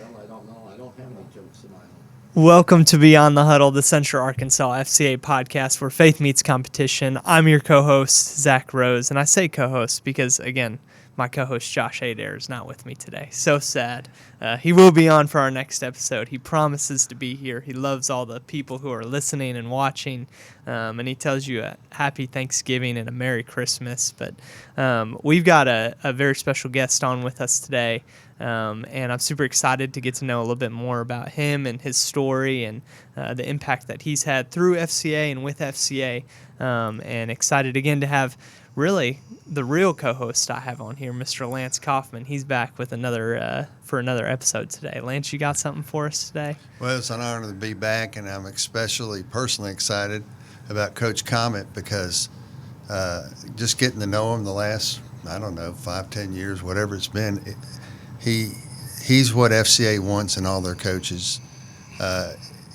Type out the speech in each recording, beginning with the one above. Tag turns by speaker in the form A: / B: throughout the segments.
A: I don't know. I don't have any jokes of my own.
B: Welcome to Beyond the Huddle, the Central Arkansas FCA podcast where faith meets competition. I'm your co-host, Zach Rose, and I say co-host because, again, my co-host Josh Adair is not with me today. So sad. He will be on for our next episode. He promises to be here. He loves all the people who are listening and watching, and he tells you a happy Thanksgiving and a Merry Christmas. But we've got a very special guest on with us today. And I'm super excited to get to know a little bit more about him and his story and the impact that he's had through FCA and with FCA. And excited again to have really the real co-host I have on here, Mr. Lance Kaufman. He's back with another episode today. Lance, you got something for us today?
C: Well, it's an honor to be back, and I'm especially personally excited about Coach Comet because just getting to know him the last, 5-10 years, whatever it's been, he's what FCA wants in all their coaches.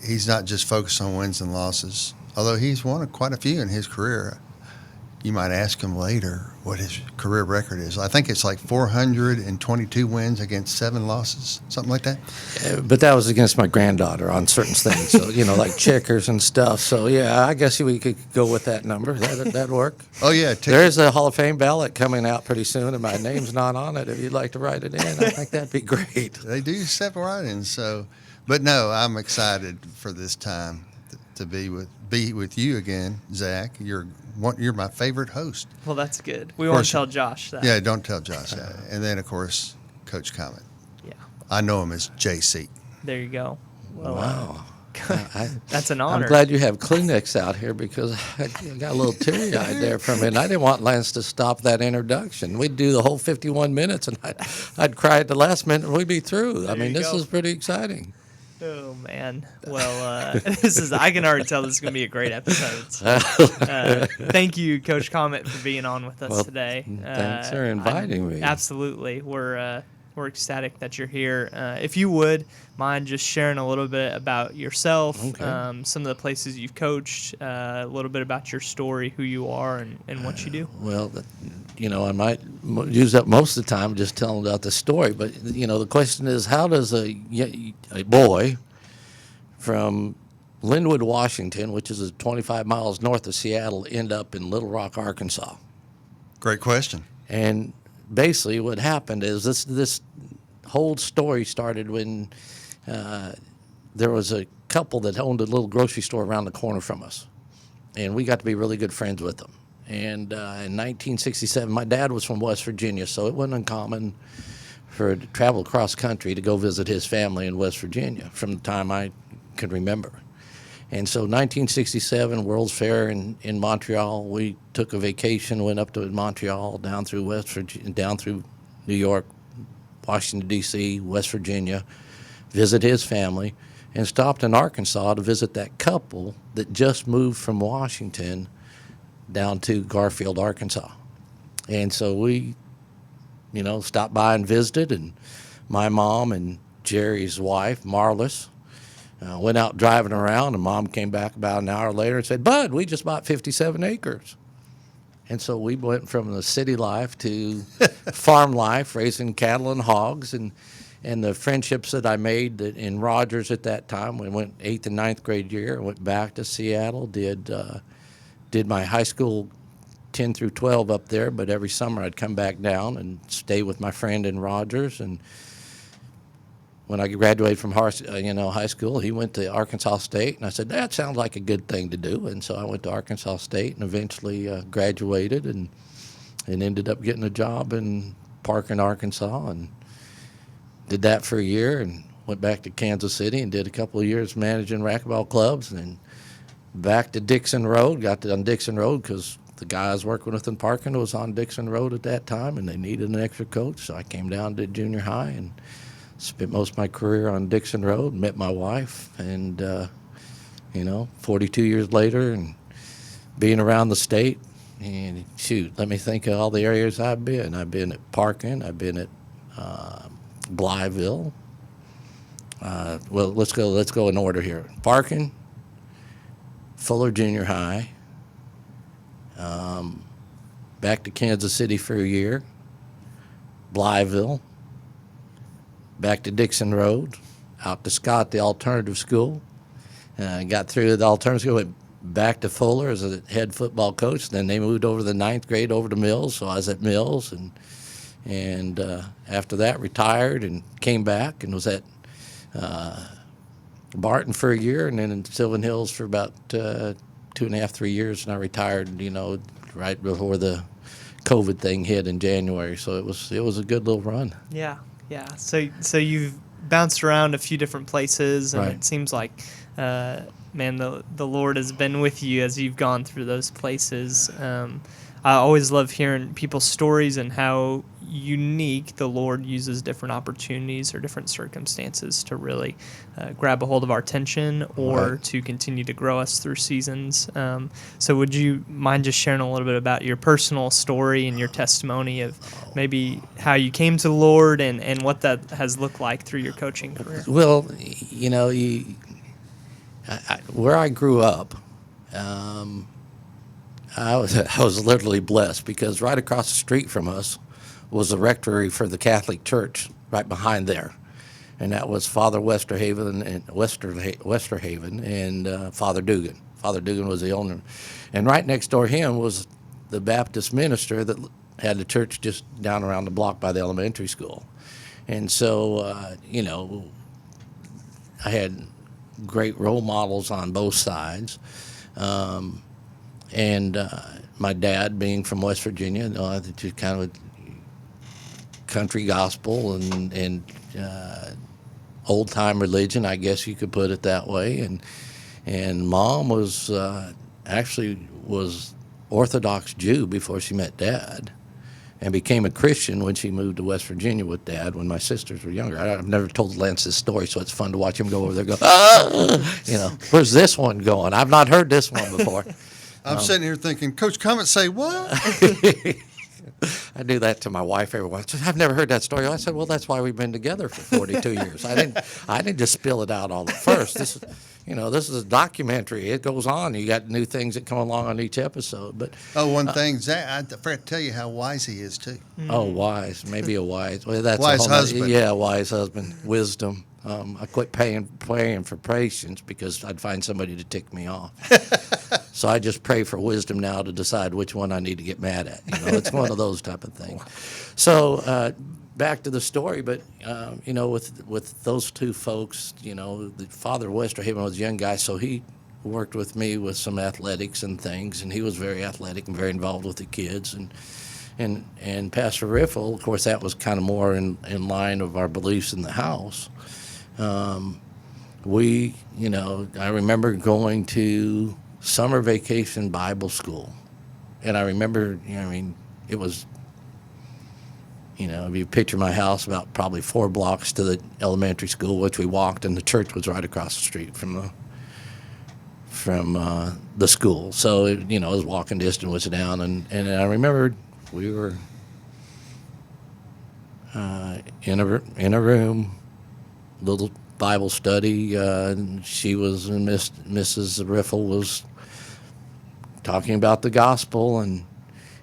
C: He's not just focused on wins and losses, although he's won quite a few in his career. You might ask him later what his career record is. I think it's like 422 wins against 7 losses, something like that.
A: But that was against my granddaughter on certain things, so like checkers and stuff. So yeah, I guess we could go with that number. That'd work.
C: Oh yeah,
A: there's a Hall of Fame ballot coming out pretty soon, and my name's not on it. If you'd like to write it in, I think that'd be great.
C: They do accept write-ins, so. But no, I'm excited for this time to be with you again, Zach. You're my favorite host.
B: Well, that's good. We won't tell Josh that.
C: Yeah, don't tell Josh that. And then, of course, Coach Comet.
B: Yeah.
C: I know him as JC.
B: There you go. Well,
A: wow.
B: That's an honor.
A: I'm glad you have Kleenex out here because I got a little teary-eyed there for a minute. I didn't want Lance to stop that introduction. We'd do the whole 51 minutes, and I'd cry at the last minute, and we'd be through. This is pretty exciting.
B: Oh, man. Well, I can already tell this is going to be a great episode. So, thank you, Coach Comet, for being on with us today.
A: Thanks for inviting me.
B: Absolutely. We're ecstatic that you're here. If you would mind just sharing a little bit about yourself, some of the places you've coached, a little bit about your story, who you are, and what you do.
A: Well, I might use up most of the time just telling about the story, but, the question is, how does a boy from Linwood, Washington, which is 25 miles north of Seattle, end up in Little Rock, Arkansas?
C: Great question.
A: And basically what happened is this whole story started when there was a couple that owned a little grocery store around the corner from us, and we got to be really good friends with them. And in 1967, my dad was from West Virginia, so it wasn't uncommon to travel across country to go visit his family in West Virginia from the time I could remember. And so 1967, World's Fair in Montreal, we took a vacation, went up to Montreal, down through West Virginia, down through New York, Washington, D.C., West Virginia, visit his family, and stopped in Arkansas to visit that couple that just moved from Washington down to Garfield, Arkansas. And so we, stopped by and visited, and my mom and Jerry's wife, Marlis, went out driving around, and Mom came back about an hour later and said, "Bud, we just bought 57 acres." And so we went from the city life to farm life, raising cattle and hogs, and the friendships that I made in Rogers at that time. We went 8th and 9th grade year, went back to Seattle, did my high school 10 through 12 up there, but every summer I'd come back down and stay with my friend in Rogers. And when I graduated from high school, he went to Arkansas State, and I said, that sounds like a good thing to do. And so I went to Arkansas State and eventually graduated and ended up getting a job in Parkin, Arkansas, and did that for a year and went back to Kansas City and did a couple of years managing racquetball clubs, and then back to Dixon Road, got on Dixon Road because the guy I was working with in Parkin was on Dixon Road at that time, and they needed an extra coach, so I came down to junior high and spent most of my career on Dixon Road, met my wife, and, 42 years later and being around the state, and let me think of all the areas I've been. I've been at Parkin, I've been at Blytheville. Let's go in order here. Parkin, Fuller Junior High, back to Kansas City for a year, Blytheville, back to Dixon Road, out to Scott, the alternative school. Got through the alternative school, went back to Fuller as a head football coach. Then they moved over the 9th grade over to Mills, so I was at Mills, and after that retired and came back and was at Barton for a year, and then in Sylvan Hills for about 2.5, 3 years, and I retired, right before the COVID thing hit in January. So it was a good little run.
B: Yeah. So you've bounced around a few different places, and
A: Right.
B: it seems like, man, the Lord has been with you as you've gone through those places. I always love hearing people's stories and how unique the Lord uses different opportunities or different circumstances to really grab a hold of our attention or
A: Right.
B: to continue to grow us through seasons. So would you mind just sharing a little bit about your personal story and your testimony of maybe how you came to the Lord and what that has looked like through your coaching career?
A: Well, where I grew up, I was literally blessed because right across the street from us was the rectory for the Catholic Church right behind there, and that was Father Westerhaven and Father Dugan. Father Dugan was the owner, and right next door to him was the Baptist minister that had the church just down around the block by the elementary school, and so I had great role models on both sides. And my dad, being from West Virginia, just kind of country gospel and old time religion, I guess you could put it that way. And Mom was actually was Orthodox Jew before she met Dad, and became a Christian when she moved to West Virginia with Dad when my sisters were younger. I've never told Lance this story, so it's fun to watch him go over there and go, where's this one going? I've not heard this one before.
C: I'm sitting here thinking, Coach Comet say what?
A: I do that to my wife every once. I've never heard that story. I said, well, that's why we've been together for 42 years. I didn't just spill it out all at first. This is a documentary. It goes on. You got new things that come along on each episode. But
C: One thing, Zach, I forgot to tell you how wise he is too.
A: wise, maybe a wise. Well, that's
C: Wise
A: a whole
C: husband.
A: Yeah, wise husband, wisdom. I quit praying for patience because I'd find somebody to tick me off. So I just pray for wisdom now to decide which one I need to get mad at. It's one of those type of things. So back to the story, but with those two folks, the Father Westerhaven was a young guy, so he worked with me with some athletics and things, and he was very athletic and very involved with the kids. And Pastor Riffle, of course, that was kind of more in line of our beliefs in the house. I remember going to summer vacation Bible school, and I remember, it was, if you picture my house, about probably 4 blocks to the elementary school, which we walked, and the church was right across the street from the school. So it was walking distance was down, and I remember we were in a room, little Bible study. She was, and Mrs. Riffle was talking about the gospel,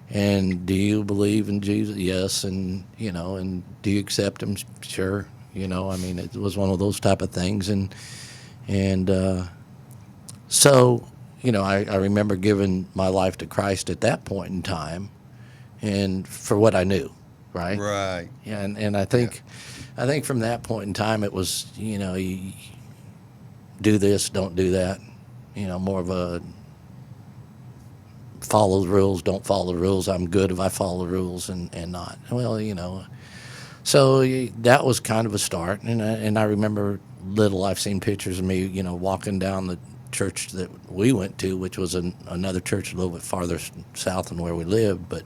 A: and do you believe in Jesus? Yes, and do you accept him? Sure. It was one of those type of things, and so I remember giving my life to Christ at that point in time, and for what I knew, right?
C: Right.
A: Yeah, and I think from that point in time it was you do this, don't do that, more of a follow the rules, don't follow the rules. I'm good if I follow the rules and not. Well, so that was kind of a start, and I remember I've seen pictures of me, walking down the church that we went to, which was another church a little bit farther south than where we lived, but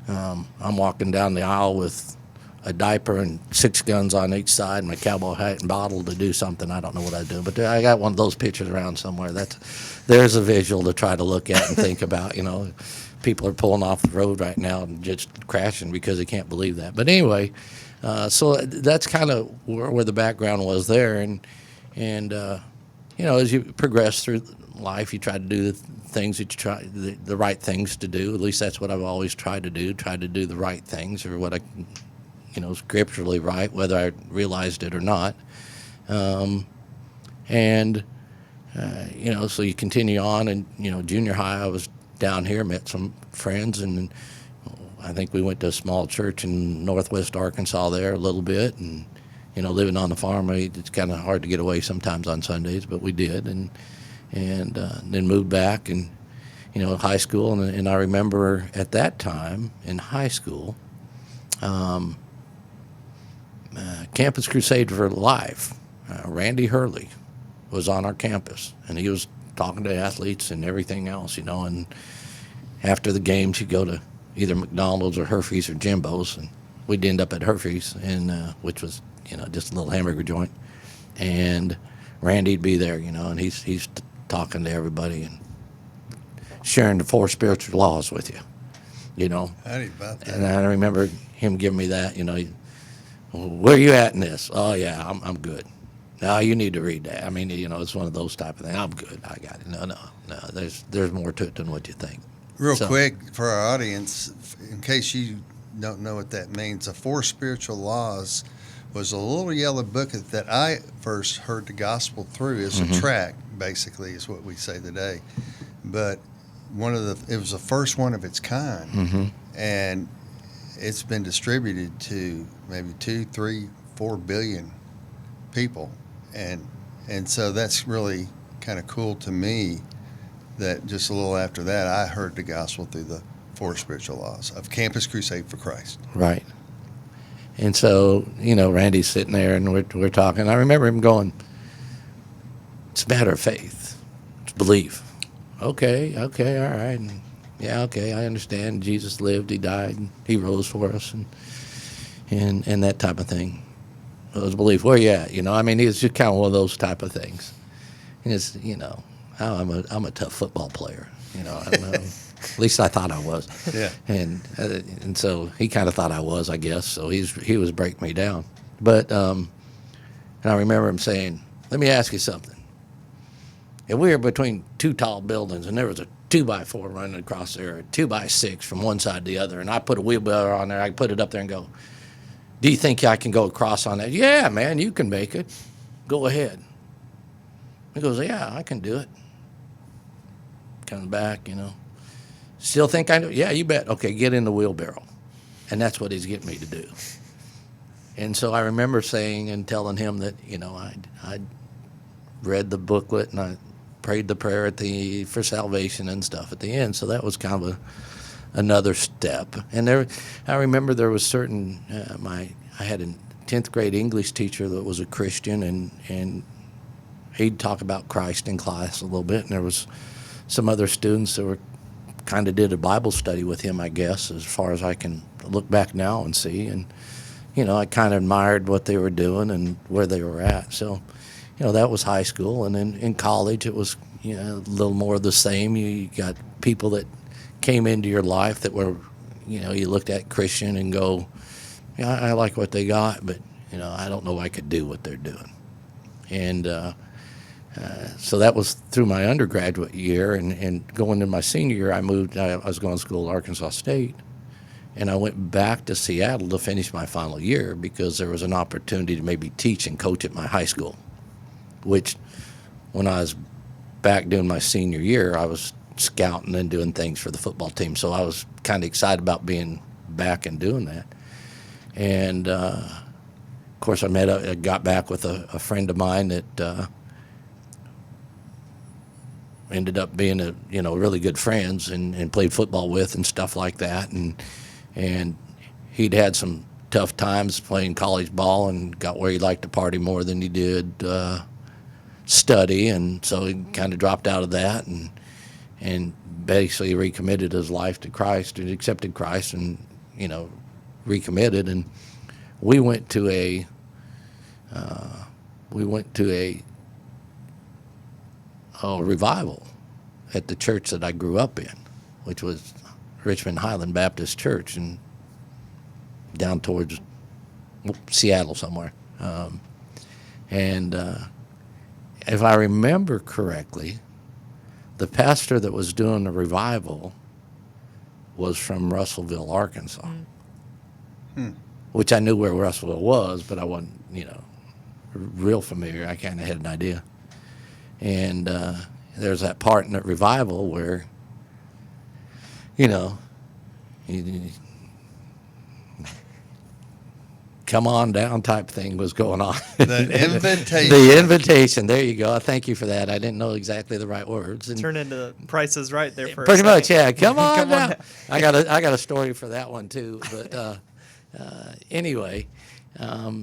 A: I'm walking down the aisle with a diaper and 6 guns on each side and my cowboy hat and bottle to do something. I don't know what I do, but I got one of those pictures around somewhere. There's a visual to try to look at and think about. People are pulling off the road right now and just crashing because they can't believe that. But anyway, so that's kind of where the background was there, and as you progress through life, you try to do the things that you try, the right things to do. At least that's what I've always tried to do. Try to do the right things, or what I scripturally right, whether I realized it or not. And so you continue on, and junior high, I was down here, met some friends, and I think we went to a small church in northwest Arkansas there a little bit, and living on the farm, it's kind of hard to get away sometimes on Sundays, but we did, and then moved back, and high school, and I remember at that time in high school, Campus Crusade for Life, Randy Hurley was on our campus, and he was talking to athletes and everything else, and after the games, you'd go to either McDonald's or Hershey's or Jimbo's, and we'd end up at Hershey's, and which was just a little hamburger joint, and Randy'd be there, and he's talking to everybody and sharing the 4 spiritual laws with you,
C: How do you about that?
A: and I remember him giving me that, where you at in this? Oh yeah, I'm good. No, you need to read that. I mean, it's one of those type of things. I'm good. I got it. No. There's more to it than what you think.
C: Real quick for our audience, in case you don't know what that means, the 4 spiritual laws was a little yellow book that I first heard the gospel through. It's a tract, basically, is what we say today. But it was the first one of its kind, and it's been distributed to maybe 2, 3, 4 billion people, and so that's really kind of cool to me. That just a little after that, I heard the gospel through the 4 spiritual laws of Campus Crusade for Christ.
A: Right. And so, Randy's sitting there, and we're talking. I remember him going, "It's a matter of faith. It's belief." Okay, all right. And yeah, okay, I understand. Jesus lived, he died, and he rose for us, and that type of thing. It was belief. Where you at? It's just kind of one of those type of things. And it's, I'm a tough football player. At least I thought I was.
C: Yeah.
A: And so he kind of thought I was, I guess. So he was breaking me down. But and I remember him saying, "Let me ask you something. If we were between 2 tall buildings and there was a 2x4 running across there, a 2x6 from one side to the other, and I put a wheelbarrow on there, I put it up there and go, do you think I can go across on that?" "Yeah, man, you can make it. Go ahead." He goes, "Yeah, I can do it." Comes back, "Still think I know?" "Yeah, you bet." "Okay, get in the wheelbarrow." And that's what he's getting me to do. And so I remember saying and telling him that, I'd read the booklet and I prayed the prayer for salvation and stuff at the end. So that was kind of another step. And I remember there was certain, I had a 10th grade English teacher that was a Christian, and he'd talk about Christ in class a little bit. And there was some other students that kind of did a Bible study with him, I guess, as far as I can look back now and see. And, I kind of admired what they were doing and where they were at. So, that was high school. And then in college, it was, a little more of the same. You got people that came into your life that were, you looked at Christian and go, "Yeah, I like what they got, but, I don't know I could do what they're doing." And so that was through my undergraduate year. And going into my senior year, I was going to school at Arkansas State. And I went back to Seattle to finish my final year because there was an opportunity to maybe teach and coach at my high school, which when I was back doing my senior year, I was scouting and doing things for the football team. So I was kind of excited about being back and doing that. And, of course, I got back with a friend of mine that ended up being really good friends and played football with and stuff like that. And he'd had some tough times playing college ball and got where he liked to party more than he did study. And so he kind of dropped out of that and basically recommitted his life to Christ and accepted Christ and, recommitted. And we went to a revival at the church that I grew up in, which was Richmond Highland Baptist Church, and down towards Seattle somewhere. And if I remember correctly, the pastor that was doing the revival was from Russellville, Arkansas. which I knew where Russellville was, but I wasn't, real familiar. I kind of had an idea. And there's that part in the revival where, you come on down type thing was going on.
C: The invitation.
A: The invitation. There you go. Thank you for that. I didn't know exactly the right words. And
B: Turn into the Price is Right there for
A: pretty
B: a
A: much,
B: second.
A: yeah. Come on
B: Come on
A: down. I got a story for that one too. But anyway,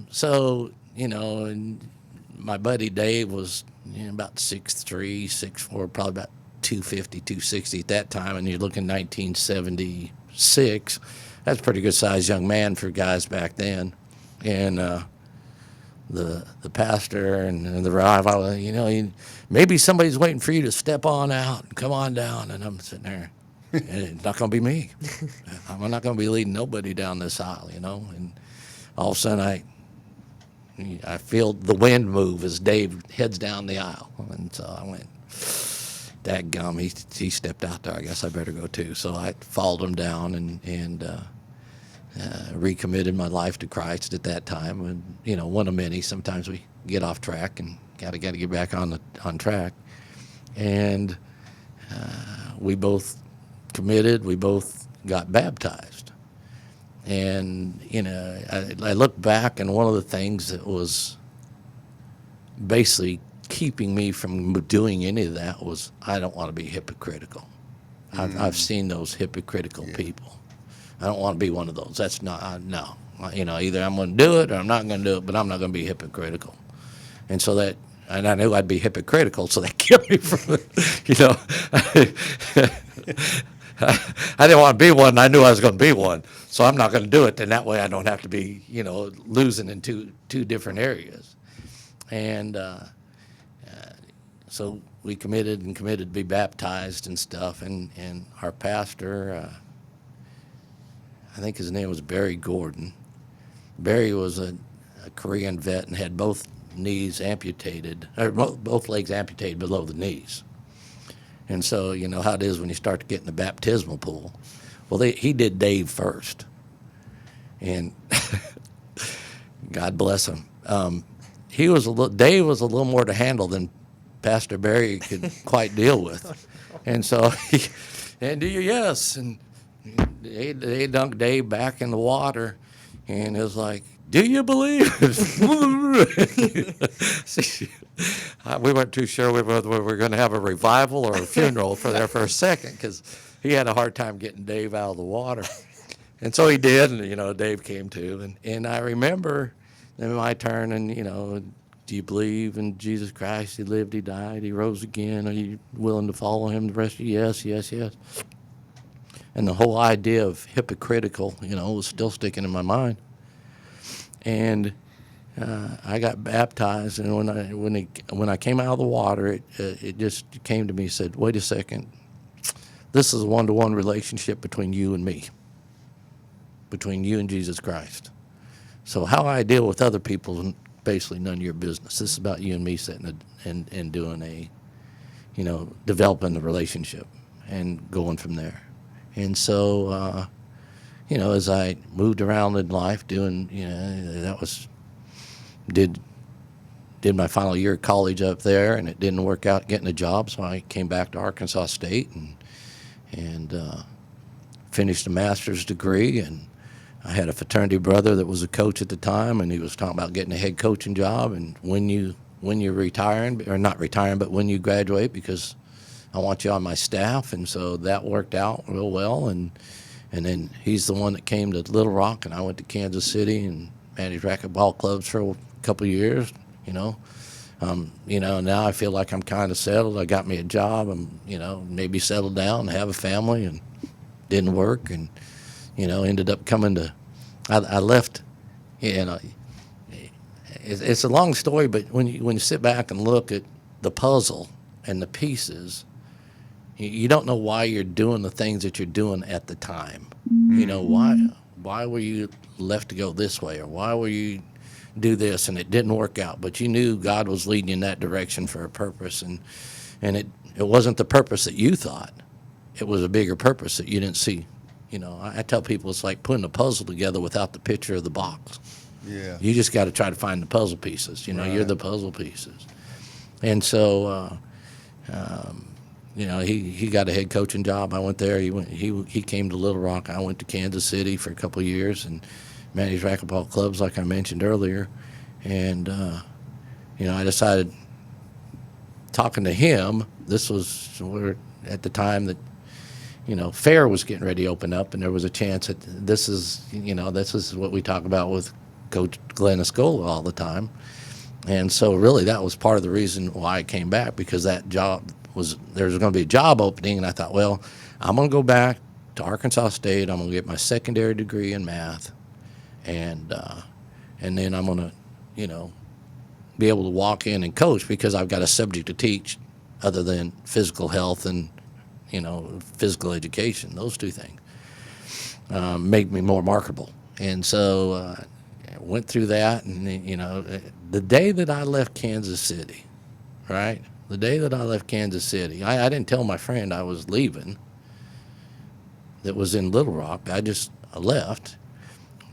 A: so and my buddy Dave was about 6'3", 6'4", probably about 250, 260 at that time, and you're looking 1976. That's a pretty good sized young man for guys back then. And the pastor and the revival, maybe somebody's waiting for you to step on out and come on down. And I'm sitting there, and it's not going to be me. I'm not going to be leading nobody down this aisle, And all of a sudden, I feel the wind move as Dave heads down the aisle, and so I went, "Dadgum, he stepped out there. I guess I better go too." So I followed him down and recommitted my life to Christ at that time. And one of many. Sometimes we get off track and gotta get back on track. And we both committed. We both got baptized. And I look back, and one of the things that was basically keeping me from doing any of that was I don't want to be hypocritical. I've seen those hypocritical people. I don't want to be one of those. That's not, no. Either I'm going to do it or I'm not going to do it, but I'm not going to be hypocritical. And so and I knew I'd be hypocritical, so that kept me from it. I didn't want to be one, and I knew I was going to be one. So I'm not going to do it, and that way I don't have to be, losing in two different areas. And so we committed to be baptized and stuff, and our pastor, I think his name was Barry Gordon. Barry was a Korean vet and had both knees amputated, or both legs amputated below the knees. And so you know how it is when you start to get in the baptismal pool. Well, he did Dave first, and God bless him. Dave was a little more to handle than Pastor Barry could quite deal with, and so and do you yes, and they dunked Dave back in the water, and it was like, do you believe? We weren't too sure whether we were going to have a revival or a funeral for there for a second, because he had a hard time getting Dave out of the water. And so he did, and, Dave came to. And I remember then my turn, and, do you believe in Jesus Christ? He lived, he died, he rose again. Are you willing to follow him the rest of you? Yes, yes, yes. And the whole idea of hypocritical, was still sticking in my mind. And I got baptized, and when I came out of the water, it just came to me and said, wait a second, this is a one-to-one relationship between you and me, between you and Jesus Christ. So how I deal with other people is basically none of your business. This is about you and me sitting and doing developing the relationship and going from there. And so, as I moved around in life doing, did my final year of college up there, and it didn't work out getting a job, so I came back to Arkansas State and finished a master's degree. And I had a fraternity brother that was a coach at the time, and he was talking about getting a head coaching job, and when you're retiring, or not retiring, but when you graduate, because I want you on my staff. And so that worked out real well, and then he's the one that came to Little Rock, and I went to Kansas City and managed racquetball clubs for a couple of years, now I feel like I'm kind of settled. I got me a job. I'm, maybe settled down, have a family, and didn't work, and, ended up coming to, I left, it's a long story, but when you sit back and look at the puzzle and the pieces, you don't know why you're doing the things that you're doing at the time. Why were you left to go this way, or why were you do this and it didn't work out? But you knew God was leading you in that direction for a purpose, and it wasn't the purpose that you thought. It was a bigger purpose that you didn't see I tell people it's like putting a puzzle together without the picture of the box.
C: Yeah.
A: You just got to try to find the puzzle pieces. You're
C: Right.
A: the puzzle pieces. And so, he got a head coaching job. I went there. He came to Little Rock. I went to Kansas City for a couple of years and managed racquetball clubs, like I mentioned earlier. And I decided, talking to him, this was at the time that fair was getting ready to open up, and there was a chance that this is what we talk about with Coach Glenn Escola all the time. And so really that was part of the reason why I came back, because that job there was going to be a job opening, and I thought, well, I'm going to go back to Arkansas State. I'm going to get my secondary degree in math, and then I'm going to, be able to walk in and coach, because I've got a subject to teach other than physical health and, physical education. Those two things make me more marketable. And so I went through that, and, the day that I left Kansas City, right? The day that I left Kansas City, I didn't tell my friend I was leaving that was in Little Rock. I left,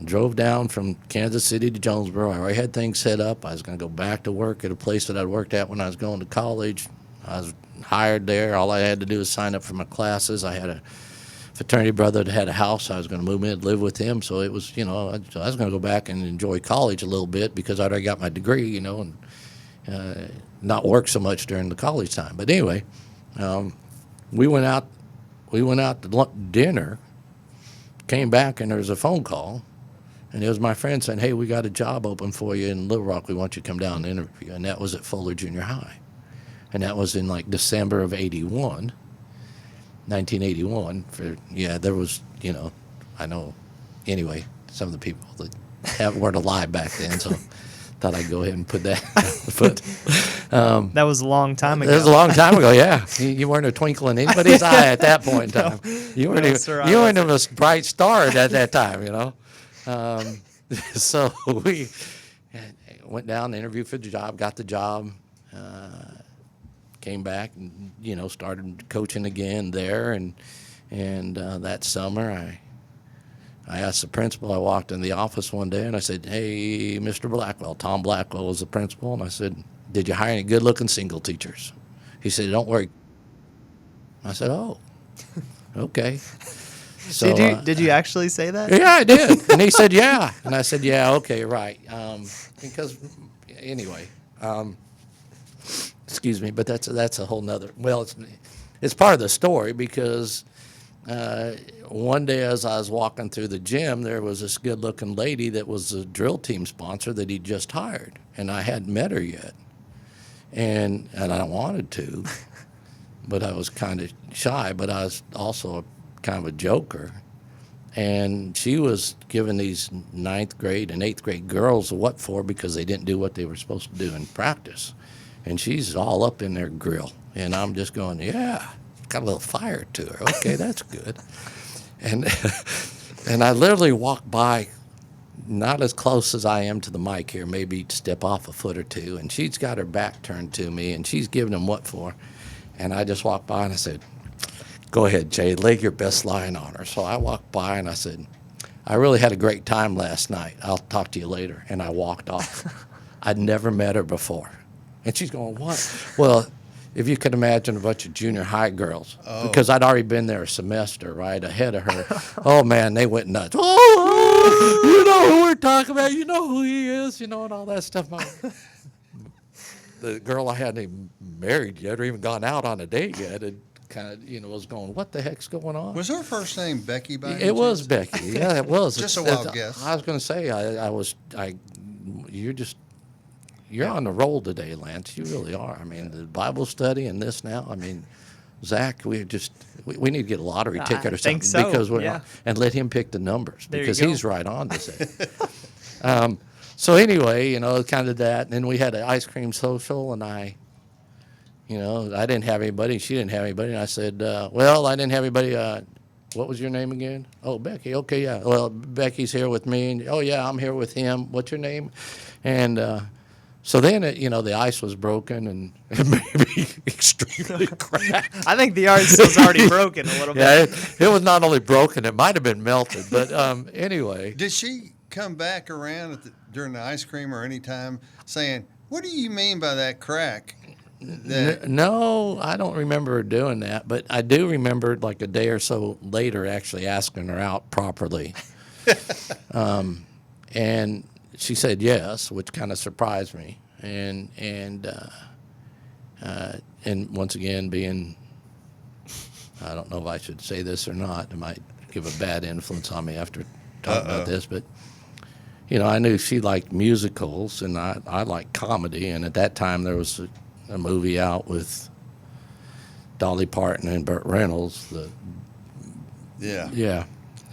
A: drove down from Kansas City to Jonesboro. I already had things set up. I was going to go back to work at a place that I'd worked at when I was going to college. I was hired there. All I had to do was sign up for my classes. I had a fraternity brother that had a house. I was going to move in and live with him. So it was, I was going to go back and enjoy college a little bit, because I'd already got my degree, and not work so much during the college time. But anyway, we went out to dinner, came back, and there was a phone call. And it was my friend saying, hey, we got a job open for you in Little Rock. We want you to come down and interview. And that was at Fuller Junior High. And that was in like December of 1981. There was, I know, anyway, some of the people that weren't alive back then. So thought I'd go ahead and put that foot.
B: That was a long time ago.
A: That was a long time ago, yeah. You weren't a twinkle in anybody's eye at that point in time. You weren't even a bright star at that time, So we went down, interviewed for the job, got the job, came back, and started coaching again there. And that summer, I asked the principal. I walked in the office one day and I said, "Hey, Mr. Blackwell," Tom Blackwell was the principal, and I said, "Did you hire any good-looking single teachers?" He said, "Don't worry." I said, "Oh, okay." So,
B: did you actually say that?
A: Yeah, I did. And he said, yeah. And I said, yeah, okay, right. Because, anyway, excuse me, but that's a whole nother, well, it's part of the story, because one day as I was walking through the gym, there was this good-looking lady that was a drill team sponsor that he'd just hired, and I hadn't met her yet. And I wanted to, but I was kind of shy, but I was also kind of a joker. And she was giving these 9th grade and 8th grade girls a what for, because they didn't do what they were supposed to do in practice. And she's all up in their grill. And I'm just going, yeah, got a little fire to her. Okay, that's good. And and I literally walked by, not as close as I am to the mic here, maybe step off a foot or two. And she's got her back turned to me, and she's giving them what for. And I just walked by and I said, "Go ahead, Jay, lay your best line on her." So I walked by and I said, "I really had a great time last night. I'll talk to you later." And I walked off. I'd never met her before. And she's going, "What?" Well, if you could imagine a bunch of junior high girls, because I'd already been there a semester, right, ahead of her. Oh, man, they went nuts. "Oh, you know who we're talking about. You know who he is," and all that stuff. The girl I hadn't even married yet or even gone out on a date yet had kind of, was going, "What the heck's going on?"
C: Was her first name Becky by any
A: It was
C: chance?
A: Becky. Yeah, it was.
C: Just a wild guess.
A: I was going to say, you're on the roll today, Lance. You really are. I mean, the Bible study and this now. I mean, Zach, we need to get a lottery ticket or something,
B: think so,
A: because
B: yeah.
A: and let him pick the numbers,
B: There you
A: because
B: go.
A: he's right on to say. So anyway, kind of that. And then we had an ice cream social, and I didn't have anybody, she didn't have anybody. And I said, well, I didn't have anybody. What was your name again? Oh, Becky. Okay, yeah. Well, Becky's here with me. And, oh, yeah, I'm here with him. What's your name? And So then, the ice was broken and maybe extremely cracked.
B: I think the ice was already broken a little
A: Yeah,
B: bit.
A: it was not only broken, it might have been melted. But anyway,
C: Did she come back around during the ice cream or any time saying, "What do you mean by that crack?"
A: no, I don't remember her doing that. But I do remember, like a day or so later, actually asking her out properly. And she said yes, which kind of surprised me. And once again, being, I don't know if I should say this or not. It might give a bad influence on me after talking about this. But, I knew she liked musicals, and I liked comedy. And at that time, there was a movie out with Dolly Parton and Burt Reynolds.
C: Yeah.
A: Yeah.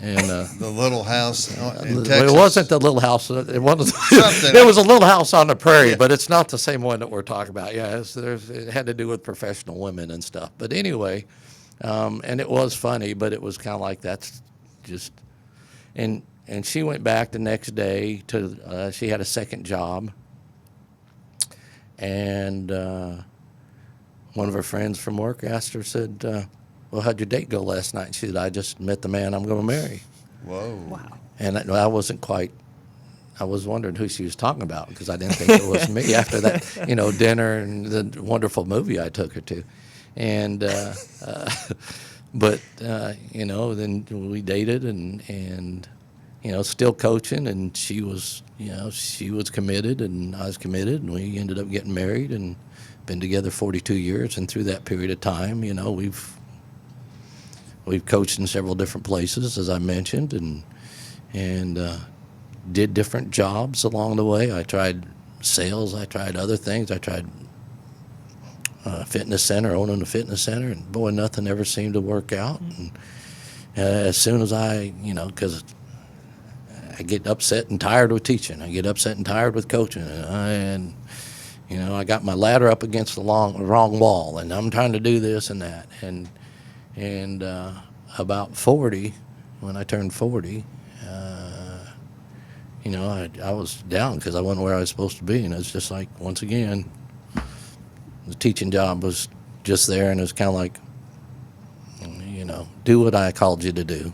A: And
C: The Little House in Texas.
A: it wasn't the Little House. It wasn't.
C: Something.
A: It was a Little House on the Prairie,
C: Yeah.
A: but it's not the same one that we're talking about. Yeah, it had to do with professional women and stuff. But anyway, and it was funny, but it was kind of like that's just. And she went back the next day to. She had a second job, and one of her friends from work asked her, said, well, how'd your date go last night? She said, I just met the man I'm going to marry.
C: Whoa.
B: Wow.
A: And I wasn't quite, I was wondering who she was talking about because I didn't think it was me after that, dinner and the wonderful movie I took her to. And, then we dated and still coaching, and she was committed and I was committed, and we ended up getting married and been together 42 years. And through that period of time, we've coached in several different places, as I mentioned, and did different jobs along the way. I tried sales. I tried other things. I tried fitness center, owning a fitness center, and boy, nothing ever seemed to work out. And as soon as because I get upset and tired with teaching, I get upset and tired with coaching, and I got my ladder up against the wrong wall, and I'm trying to do this and that, and about 40, when I turned 40, I was down because I wasn't where I was supposed to be. And it's just like, once again, the teaching job was just there, and it was kind of like, do what I called you to do,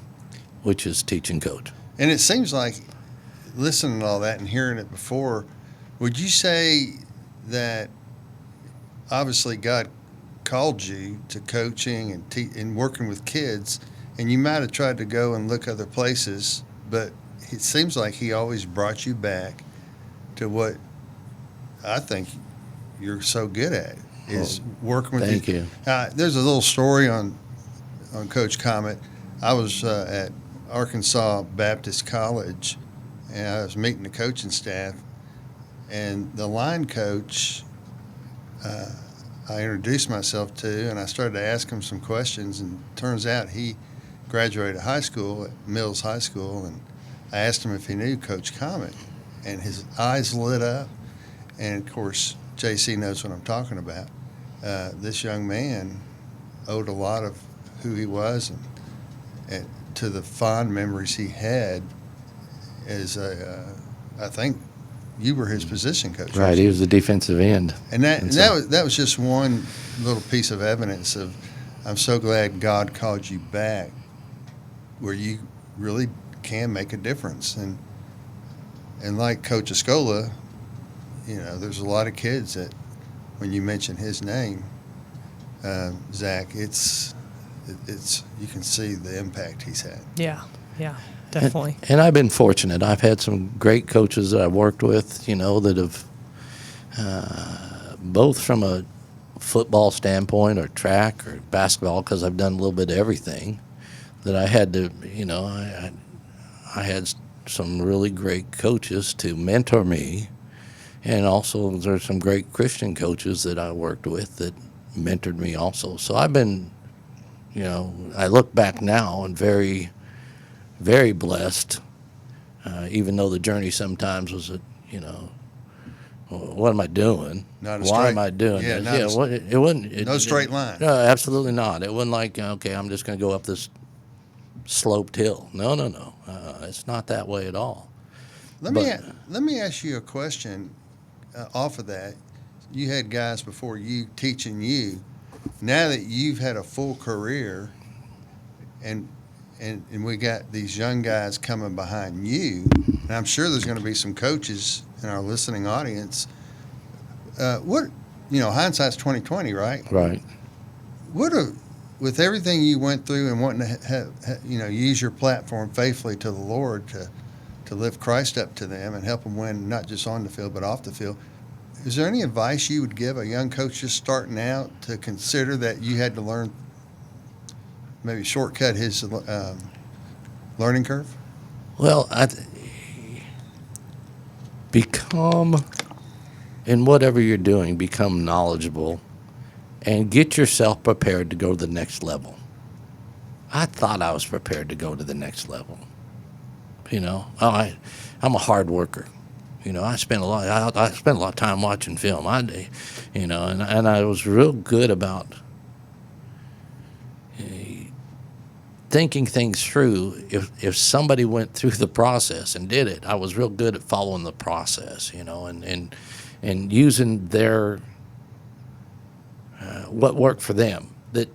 A: which is teach and coach.
C: And it seems like, listening to all that and hearing it before, would you say that obviously God called you to coaching and working with kids, and you might have tried to go and look other places, but it seems like he always brought you back to what I think you're so good at, is working with
A: Thank you.
C: There's a little story on Coach Comet. I was at Arkansas Baptist College, and I was meeting the coaching staff, and the line coach I introduced myself to, and I started to ask him some questions, and turns out he graduated high school at Mills High School, and I asked him if he knew Coach Comet, and his eyes lit up, and of course, JC knows what I'm talking about. This young man owed a lot of who he was and to the fond memories he had as I think you were his position coach.
A: Right, he was the defensive end.
C: And that was just one little piece of evidence of, I'm so glad God called you back where you really can make a difference. And like Coach Escola, there's a lot of kids that when you mention his name, Zach, it's you can see the impact he's had.
B: Yeah, definitely.
A: And I've been fortunate. I've had some great coaches that I've worked with, that have, both from a football standpoint or track or basketball, because I've done a little bit of everything, that I had to, I had some really great coaches to mentor me. And also there's some great Christian coaches that I worked with that mentored me also. So I've been, I look back now and very, very blessed, even though the journey sometimes was, what am I doing? Why am I doing this? It wasn't.
C: No straight line.
A: No, absolutely not. It wasn't like, okay, I'm just going to go up this sloped hill. No. It's not that way at all.
C: Let me ask you a question. off of that, you had guys before you teaching you. Now that you've had a full career, and we got these young guys coming behind you, and I'm sure there's going to be some coaches in our listening audience. Hindsight's 2020, right?
A: Right.
C: With everything you went through and wanting to use your platform faithfully to the Lord to lift Christ up to them and help them win, not just on the field but off the field. Is there any advice you would give a young coach just starting out to consider that you had to learn, maybe shortcut his learning curve?
A: Well, become, in whatever you're doing, become knowledgeable and get yourself prepared to go to the next level. I thought I was prepared to go to the next level. I'm a hard worker. I spent a lot of time watching film. And I was real good about thinking things through. If somebody went through the process and did it, I was real good at following the process. And using their what worked for them that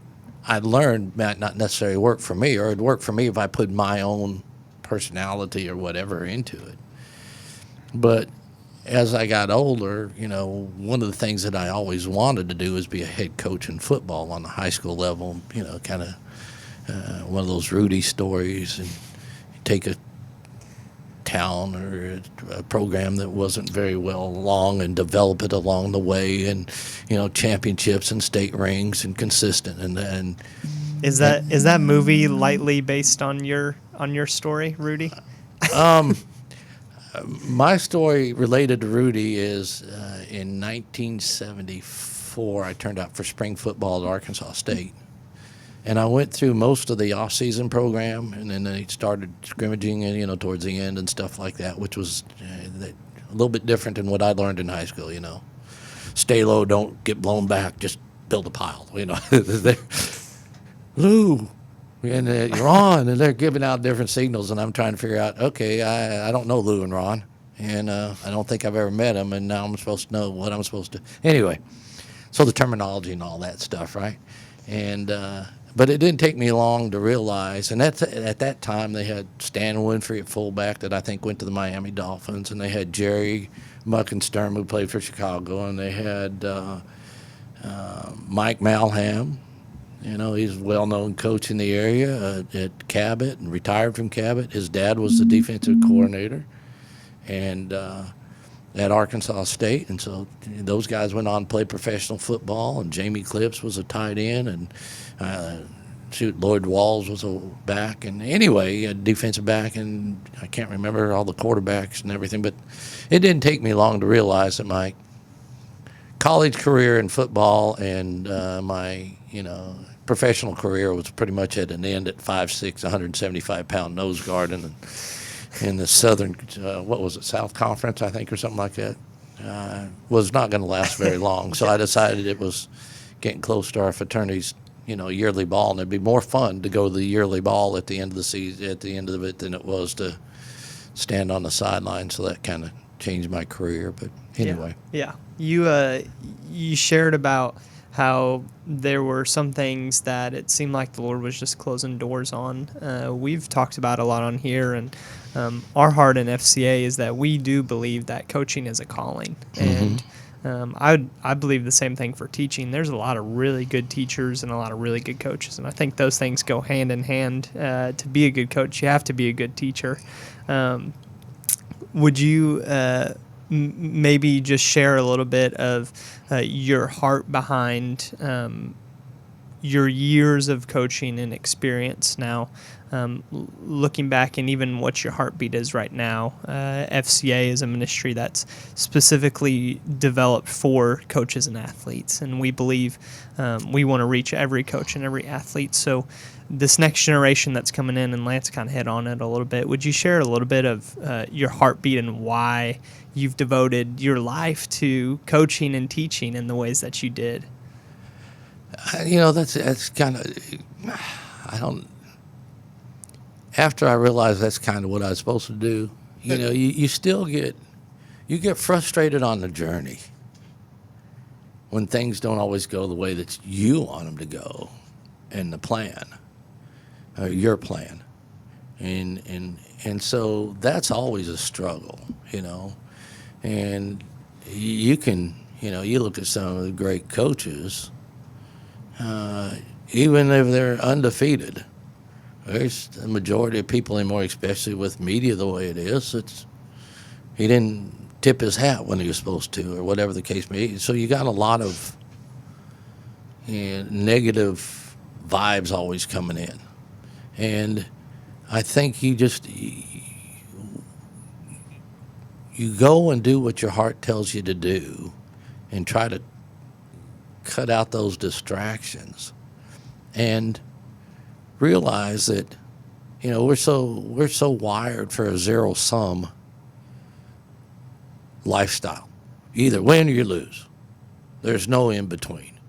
A: I learned might not necessarily work for me, or it'd work for me if I put my own personality or whatever into it. But as I got older, one of the things that I always wanted to do was be a head coach in football on the high school level, kind of one of those Rudy stories, and take a town or a program that wasn't very well along and develop it along the way, and championships and state rings and consistent. And
B: is that movie lightly based on your story, Rudy?
A: My story related to Rudy is in 1974, I turned out for spring football at Arkansas State. And I went through most of the off-season program, and then they started scrimmaging, towards the end and stuff like that, which was a little bit different than what I learned in high school. Stay low, don't get blown back, just build a pile. Lou, and you're on, and they're giving out different signals, and I'm trying to figure out, okay, I don't know Lou and Ron, and I don't think I've ever met them, and now I'm supposed to know what I'm supposed to. Anyway, so the terminology and all that stuff, right? And but it didn't take me long to realize, and at that time they had Stan Winfrey at fullback that I think went to the Miami Dolphins, and they had Jerry Muckensturm who played for Chicago, and they had Mike Malham. He's a well-known coach in the area at Cabot and retired from Cabot. His dad was the defensive coordinator and at Arkansas State. And so those guys went on to play professional football, and Jamie Clips was a tight end, and Lloyd Walls was a back. And anyway, a defensive back, and I can't remember all the quarterbacks and everything. But it didn't take me long to realize that my college career in football and my, professional career was pretty much at an end at 5'6", 175-pound nose guard in the Southern, South Conference, I think, or something like that. Was not going to last very long, so I decided it was getting close to our fraternity's, yearly ball, and it'd be more fun to go to the yearly ball at the end of the season, at the end of it, than it was to stand on the sideline. So that kind of changed my career. But anyway,
B: yeah. You shared about how there were some things that it seemed like the Lord was just closing doors on. We've talked about a lot on here, and our heart in FCA is that we do believe that coaching is a calling.
A: Mm-hmm.
B: And I believe the same thing for teaching. There's a lot of really good teachers and a lot of really good coaches, and I think those things go hand in hand. To be a good coach, you have to be a good teacher. Would you maybe just share a little bit of your heart behind your years of coaching and experience now, looking back, and even what your heartbeat is right now? FCA is a ministry that's specifically developed for coaches and athletes, and we believe we want to reach every coach and every athlete. So this next generation that's coming in, and Lance kind of hit on it a little bit, would you share a little bit of your heartbeat and why you've devoted your life to coaching and teaching in the ways that you did?
A: That's kind of, after I realized that's kind of what I was supposed to do, you still get You get frustrated on the journey when things don't always go the way that you want them to go in the plan, or your plan. And so that's always a struggle, And you can, you look at some of the great coaches, even if they're undefeated, there's a majority of people anymore, especially with media the way it is, he didn't tip his hat when he was supposed to, or whatever the case may be. So you got a lot of negative vibes always coming in. And I think you go and do what your heart tells you to do and try to cut out those distractions and realize that, we're so wired for a zero-sum lifestyle. You either win or you lose. There's no in between.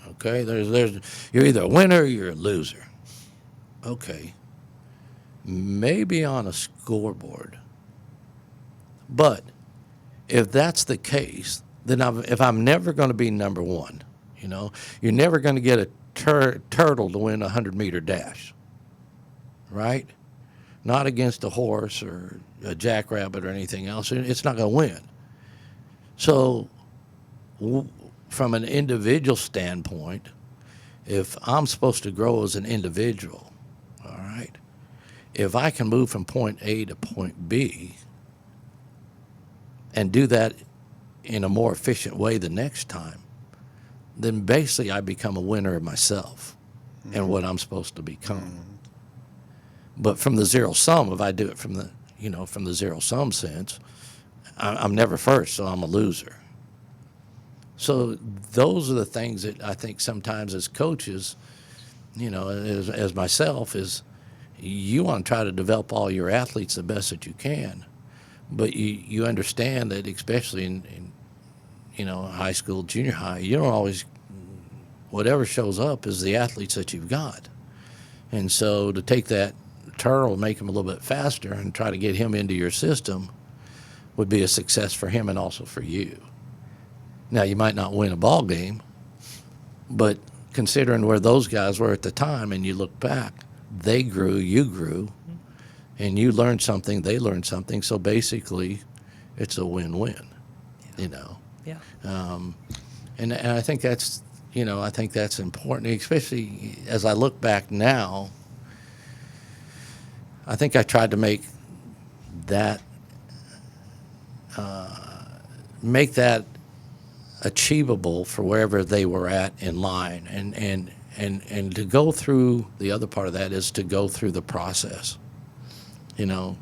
A: Okay? You're either a winner or you're a loser. Okay. Maybe on a scoreboard. But if that's the case, then if I'm never going to be number one, you're never going to get a turtle to win a 100-meter dash, right? Not against a horse or a jackrabbit or anything else. It's not going to win. So from an individual standpoint, if I'm supposed to grow as an individual, all right, if I can move from point A to point B and do that in a more efficient way the next time, then basically I become a winner of myself and what I'm supposed to become. But from the zero sum, if I do it from the zero sum sense, I'm never first, so I'm a loser. So those are the things that I think sometimes as coaches, as myself, is you want to try to develop all your athletes the best that you can, but you understand that especially in high school, junior high, you don't always, whatever shows up is the athletes that you've got. And so to take that turtle, make him a little bit faster and try to get him into your system would be a success for him and also for you. Now, you might not win a ball game, but considering where those guys were at the time and you look back, they grew, you grew, and you learned something, they learned something. So basically, it's a win-win,
B: Yeah.
A: And I think that's, important, especially as I look back now. I think I tried to make that achievable for wherever they were at in line, and to go through the other part of that is to go through the process, because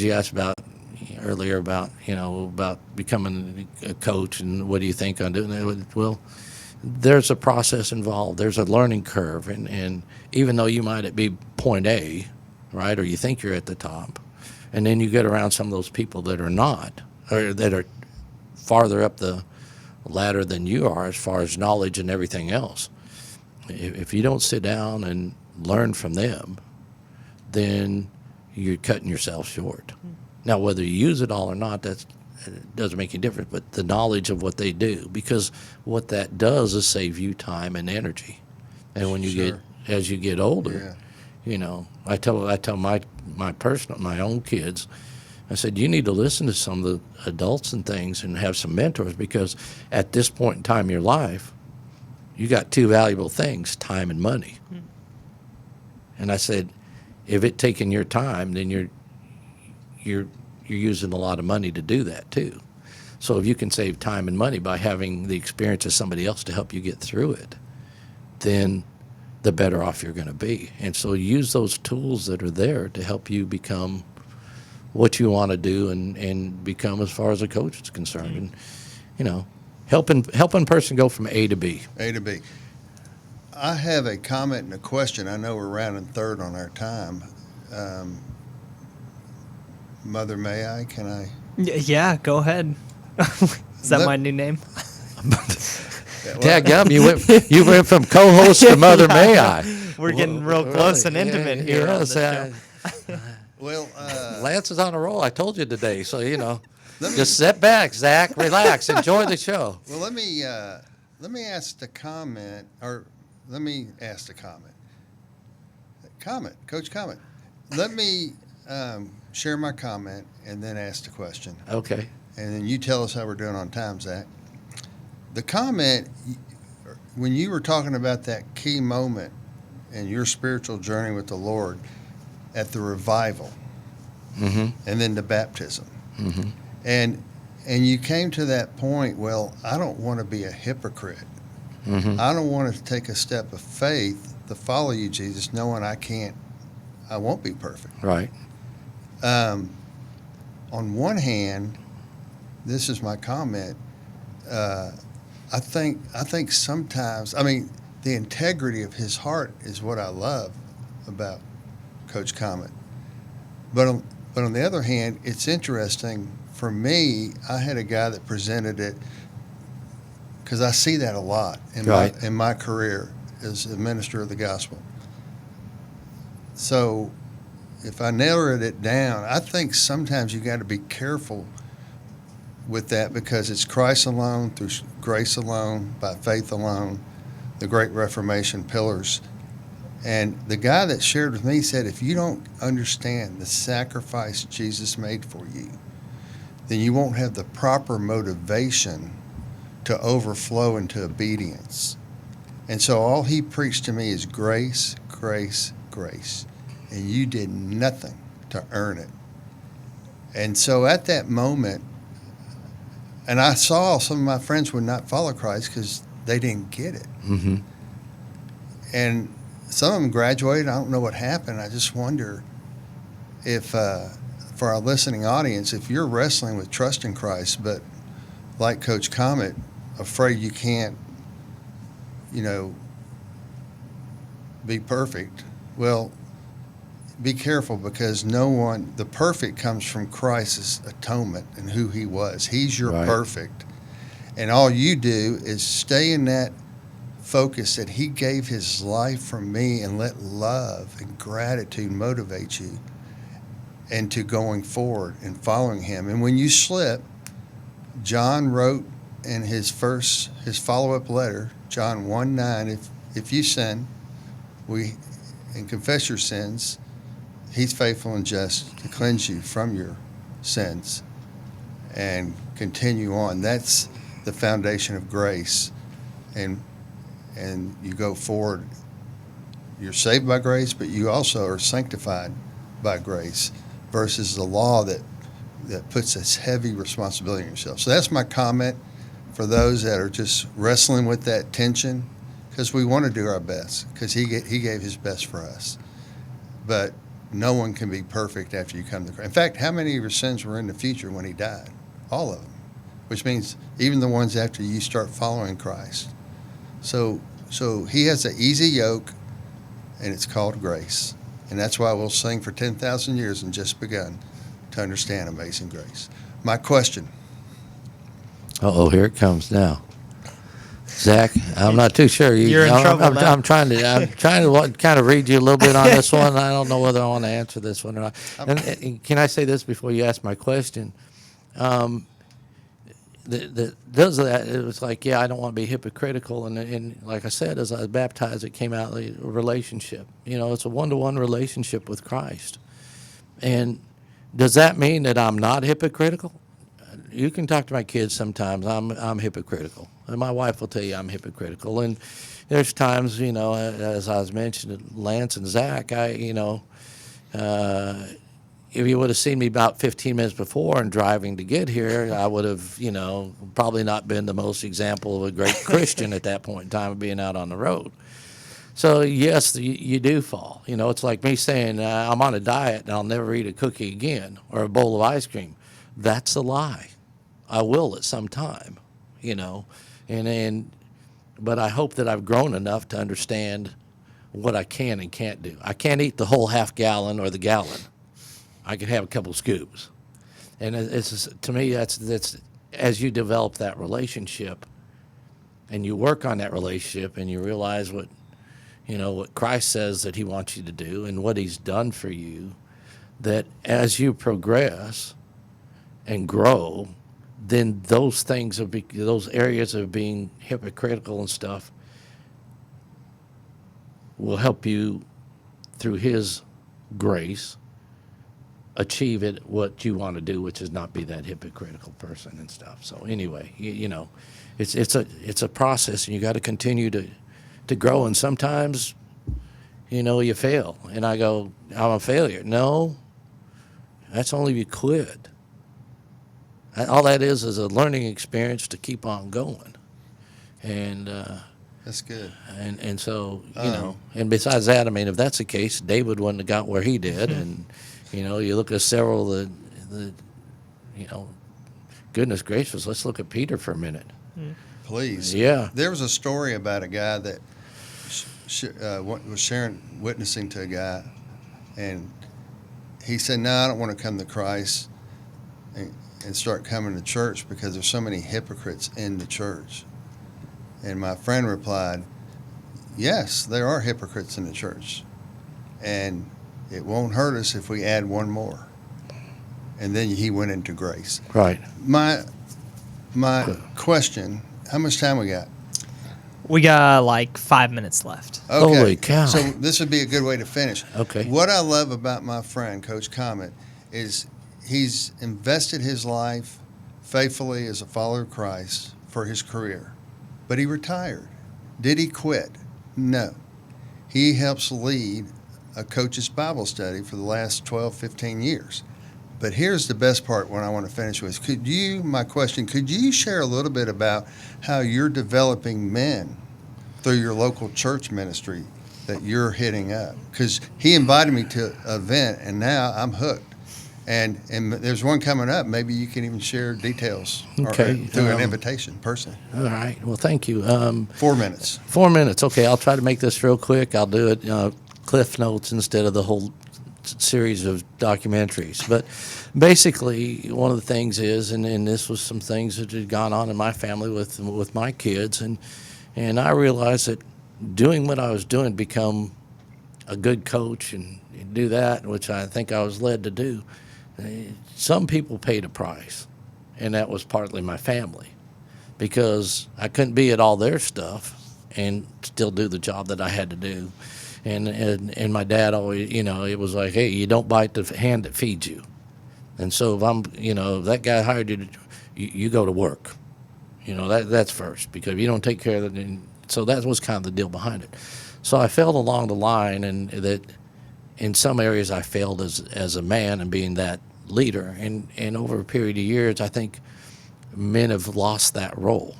A: you asked about earlier about becoming a coach and what do you think on doing that. Well, there's a process involved. There's a learning curve, and even though you might be point A, right, or you think you're at the top, and then you get around some of those people that are not, or that are farther up the ladder than you are as far as knowledge and everything else. If you don't sit down and learn from them, then you're cutting yourself short. Now, whether you use it all or not, that doesn't make any difference, but the knowledge of what they do, because what that does is save you time and energy. And when you as you get older, I tell my own kids, I said, you need to listen to some of the adults and things and have some mentors, because at this point in time in your life, you got two valuable things, time and money. And I said, if it's taking your time, then you're using a lot of money to do that too. So if you can save time and money by having the experience of somebody else to help you get through it, then the better off you're going to be. And so use those tools that are there to help you become what you want to do and become as far as a coach is concerned. And, helping person go from A to B.
C: A to B. I have a comment and a question. I know we're rounding third on our time. Mother, may I? Can I?
B: Yeah, go ahead. Is that my new name?
A: Dadgum, you went from co-host to Mother May I.
B: We're getting real close and intimate here on the show.
C: Well,
A: Lance is on a roll. I told you today, so
C: let me
A: just sit back, Zach, relax, enjoy the show.
C: well let me ask the comment, or let me ask the comment. Comment, Coach Comet. Let me share my comment and then ask the question,
A: Okay.
C: and then you tell us how we're doing on time, Zach. The comment, when you were talking about that key moment in your spiritual journey with the Lord at the revival,
A: Mm-hmm.
C: and then the baptism,
A: Mm-hmm.
C: and you came to that point. Well, I don't want to be a hypocrite.
A: Mm-hmm.
C: I don't want to take a step of faith to follow you, Jesus, knowing I won't be perfect.
A: Right.
C: On one hand, this is my comment. I think sometimes, I mean, the integrity of his heart is what I love about Coach Comet. But on the other hand, it's interesting. For me, I had a guy that presented it because I see that a lot
A: Right.
C: in my career as a minister of the gospel. So if I narrowed it down, I think sometimes you got to be careful with that because it's Christ alone, through grace alone, by faith alone, the Great Reformation pillars. And the guy that shared with me said, if you don't understand the sacrifice Jesus made for you, then you won't have the proper motivation to overflow into obedience. And so all he preached to me is grace, grace, grace. And you did nothing to earn it. And so at that moment, and I saw some of my friends would not follow Christ because they didn't get it.
A: Mm-hmm.
C: And some of them graduated. I don't know what happened. I just wonder if, for our listening audience, if you're wrestling with trusting Christ, but like Coach Comet, afraid you can't, be perfect, well, be careful because the perfect comes from Christ's atonement and who he was. He's your
A: Right.
C: perfect. And all you do is stay in that focus that he gave his life for me and let love and gratitude motivate you into going forward and following him. And when you slip, John wrote in his follow-up letter, John 1:9, if you sin, and confess your sins, he's faithful and just to cleanse you from your sins and continue on. That's the foundation of grace. And you go forward. You're saved by grace, but you also are sanctified by grace versus the law that puts this heavy responsibility on yourself. So that's my comment for those that are just wrestling with that tension, because we want to do our best because he gave his best for us. But no one can be perfect after you come to Christ. In fact, how many of your sins were in the future when he died? All of them, which means even the ones after you start following Christ. So he has an easy yoke, and it's called grace. And that's why we'll sing for 10,000 years and just begun to understand Amazing Grace. My question.
A: Uh-oh, here it comes now. Zach, I'm not too sure.
B: You're in trouble now.
A: I'm trying to kind of read you a little bit on this one. I don't know whether I want to answer this one or not. And can I say this before you ask my question? Does that, it was like, yeah, I don't want to be hypocritical. And like I said, as I was baptized, it came out like a relationship. It's a one-to-one relationship with Christ. And does that mean that I'm not hypocritical? You can talk to my kids sometimes. I'm hypocritical. And my wife will tell you I'm hypocritical. And there's times, as I was mentioning, Lance and Zach, if you would have seen me about 15 minutes before and driving to get here, I would have, probably not been the most example of a great Christian at that point in time of being out on the road. So, yes, you do fall. It's like me saying I'm on a diet and I'll never eat a cookie again or a bowl of ice cream. That's a lie. I will at some time, but I hope that I've grown enough to understand what I can and can't do. I can't eat the whole half gallon or the gallon. I could have a couple scoops. And to me, that's as you develop that relationship and you work on that relationship and you realize what Christ says that he wants you to do and what he's done for you, that as you progress and grow, then those things those areas of being hypocritical and stuff will help you through His grace achieve it what you want to do, which is not be that hypocritical person and stuff. So anyway, you know, it's a process, and you got to continue to grow. And sometimes, you know, you fail, and I go, I'm a failure. No, that's only if you quit. All that is a learning experience to keep on going, and
C: That's good.
A: and so you know. And besides that, I mean, if that's the case, David wouldn't have got where he did, and you know, you look at several of the you know, goodness gracious, let's look at Peter for a minute.
C: Please.
A: Yeah.
C: There was a story about a guy that was witnessing to a guy, and he said, "No, I don't want to come to Christ and start coming to church because there's so many hypocrites in the church." And my friend replied, "Yes, there are hypocrites in the church, and it won't hurt us if we add one more." And then he went into grace.
A: Right.
C: My question, how much time we got?
B: We got like 5 minutes left.
C: Okay.
A: Holy cow.
C: So this would be a good way to finish.
A: Okay.
C: What I love about my friend, Coach Comet, is he's invested his life faithfully as a follower of Christ for his career. But he retired. Did he quit? No. He helps lead a coach's Bible study for the last 12, 15 years. But here's the best part when I want to finish with. Could you share a little bit about how you're developing men through your local church ministry that you're hitting up? Because he invited me to an event, and now I'm hooked. And there's one coming up. Maybe you can even share details
A: Okay.
C: through an invitation personally.
A: All right. Well, thank you.
C: 4 minutes.
A: 4 minutes. Okay, I'll try to make this real quick. I'll do it Cliff Notes instead of the whole series of documentaries. But basically, one of the things is, and this was some things that had gone on in my family with my kids, and I realized that doing what I was doing, become a good coach and do that, which I think I was led to do. Some people paid a price, and that was partly my family, because I couldn't be at all their stuff and still do the job that I had to do. And my dad always, you know, it was like, hey, you don't bite the hand that feeds you. And so if I'm, you know, if that guy hired you, you go to work. You know, that's first, because if you don't take care of it, so that was kind of the deal behind it. So I felt along the line, and that in some areas I failed as a man and being that leader. And over a period of years, I think men have lost that role.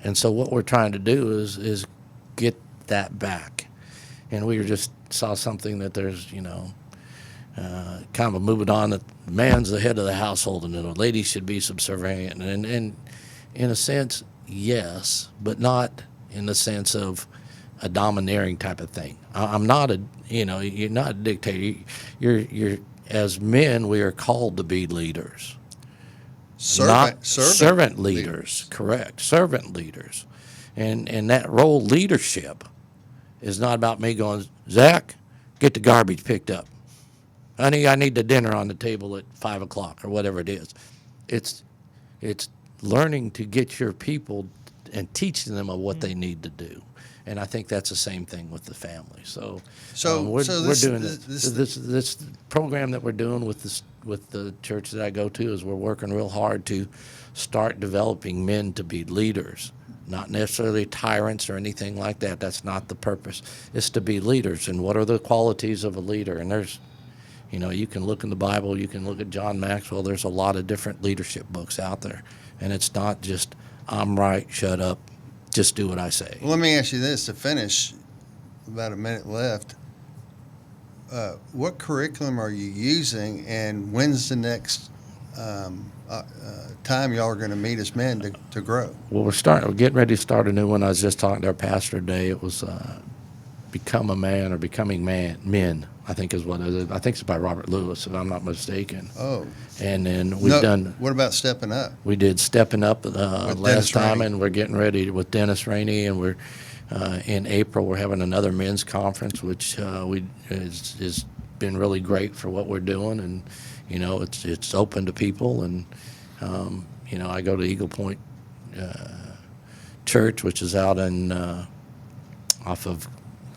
A: And so what we're trying to do is get that back. And we just saw something that there's, you know, kind of a movement on that the man's the head of the household and the lady should be subservient. And in a sense, yes, but not in the sense of a domineering type of thing. I'm not you're not a dictator. You're as men, we are called to be leaders. Servant leaders. Correct. Servant leaders. And that role, leadership, is not about me going, Zach, get the garbage picked up. Honey, I need the dinner on the table at 5 o'clock or whatever it is. It's learning to get your people and teaching them of what they need to do. And I think that's the same thing with the family. So we're doing this program that we're doing with the church that I go to, is we're working real hard to start developing men to be leaders. Not necessarily tyrants or anything like that. That's not the purpose. It's to be leaders. And what are the qualities of a leader? And there's, you know, you can look in the Bible, you can look at John Maxwell. There's a lot of different leadership books out there. And it's not just, I'm right, shut up, just do what I say.
C: Well, let me ask you this to finish, about a minute left. What curriculum are you using, and when's the next time y'all are going to meet as men to grow?
A: Well, we're getting ready to start a new one. I was just talking to our pastor today. It was Become a Man or Becoming Men, I think is what it is. I think it's by Robert Lewis, if I'm not mistaken.
C: Oh.
A: And then we've done.
C: What about Stepping Up?
A: We did Stepping Up last time,
C: Rainey.
A: And we're getting ready with Dennis Rainey, and we're in April we're having another men's conference, which is been really great for what we're doing, and it's open to people. And I go to Eagle Point Church, which is out in off of,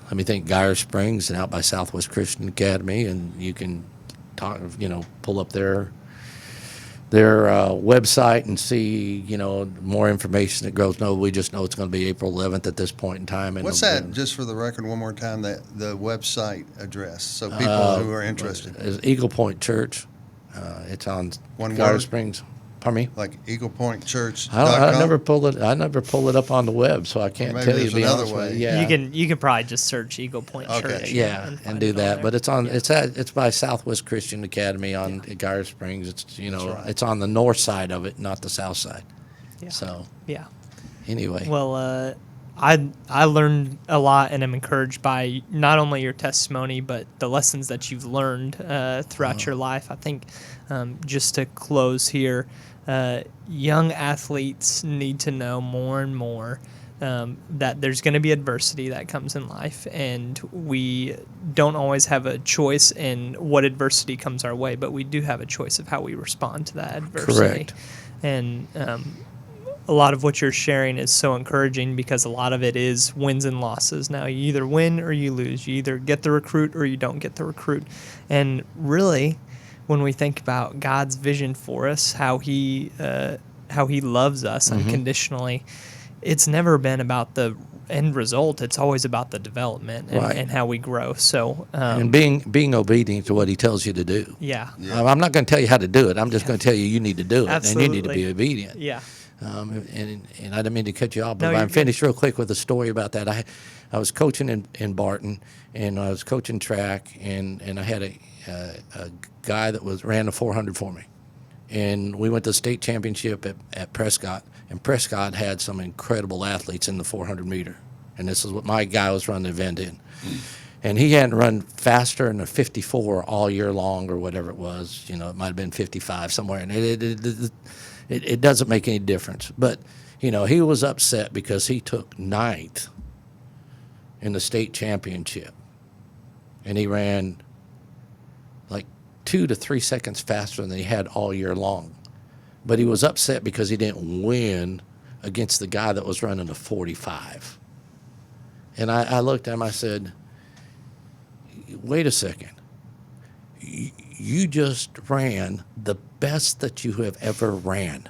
A: let me think, Geyer Springs, and out by Southwest Christian Academy, and you can pull up their website and see more information that grows. No, we just know it's going to be April 11th at this point in time. And
C: What's that? Just for the record, one more time, the website address, so people who are interested.
A: Is Eagle Point Church. It's on
C: One
A: Geyer
C: word?
A: Springs. Pardon me.
C: Like EaglePointChurch.com.
A: I never pull it up on the web, so I can't
C: Maybe
A: tell you.
C: there's
A: To be
C: another
A: honest with
C: way.
A: you. Yeah.
B: You can probably just search Eagle Point
C: Okay.
B: Church.
A: Yeah,
B: and
A: and
B: find
A: do
B: it on
A: that.
B: there.
A: But it's on.
B: Yeah.
A: It's by Southwest Christian Academy on Geyer Springs. It's
C: right.
A: it's on the north side of it, not the south side.
B: Yeah.
A: So
B: Yeah.
A: anyway,
B: Well, I learned a lot, and am encouraged by not only your testimony, but the lessons that you've learned throughout your life. I think just to close here, young athletes need to know more and more that there's going to be adversity that comes in life, and we don't always have a choice in what adversity comes our way, but we do have a choice of how we respond to that adversity.
A: Correct.
B: And a lot of what you're sharing is so encouraging, because a lot of it is wins and losses. Now, you either win or you lose. You either get the recruit or you don't get the recruit. And really, when we think about God's vision for us, how He loves us unconditionally, it's never been about the end result. It's always about the development and,
A: Right.
B: and how we grow. So,
A: and being obedient to what He tells you to do.
B: yeah.
A: I'm not going to tell you how to do it. I'm just going to tell you need to do it, and you need to
B: Absolutely.
A: be obedient.
B: Yeah.
A: And I didn't mean to cut you off, but
B: No,
A: if
B: you're
A: I'm finished real quick with a story about that. I was coaching in Barton, and I was coaching track, and I had a guy that ran the 400 for me, and we went to the state championship at Prescott, and Prescott had some incredible athletes in the 400 meter, and this is what my guy was running the event in. And he hadn't run faster than a 54 all year long, or whatever it was. It might have been 55 somewhere, and it doesn't make any difference. But, he was upset because he took ninth in the state championship. And he ran like 2 to 3 seconds faster than he had all year long. But he was upset because he didn't win against the guy that was running a 45. And I looked at him, I said, wait a second. You just ran the best that you have ever ran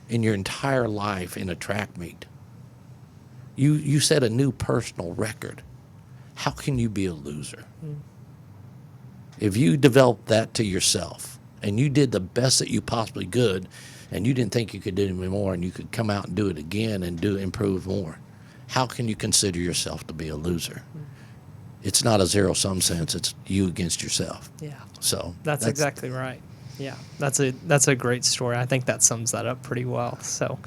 A: in your entire life in a track meet. You set a new personal record. How can you be a loser? If you developed that to yourself and you did the best that you possibly could, and you didn't think you could do it anymore, and you could come out and do it again and improve more, how can you consider yourself to be a loser? It's not a zero-sum sense. It's you against yourself.
B: Yeah.
A: So
B: That's exactly right. Yeah, that's a great story. I think that sums that up pretty well. So,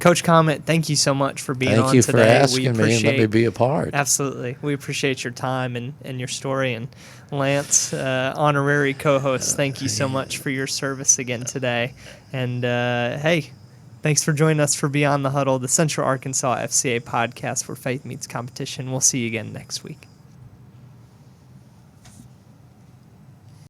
B: Coach Comet, thank you so much for being on
A: thank you
B: today.
A: for asking me and let me be a part.
B: Absolutely. We appreciate your time and your story. And Lance, honorary co-host, thank you so much for your service again today. And hey, thanks for joining us for Beyond the Huddle, the Central Arkansas FCA podcast where faith meets competition. We'll see you again next week.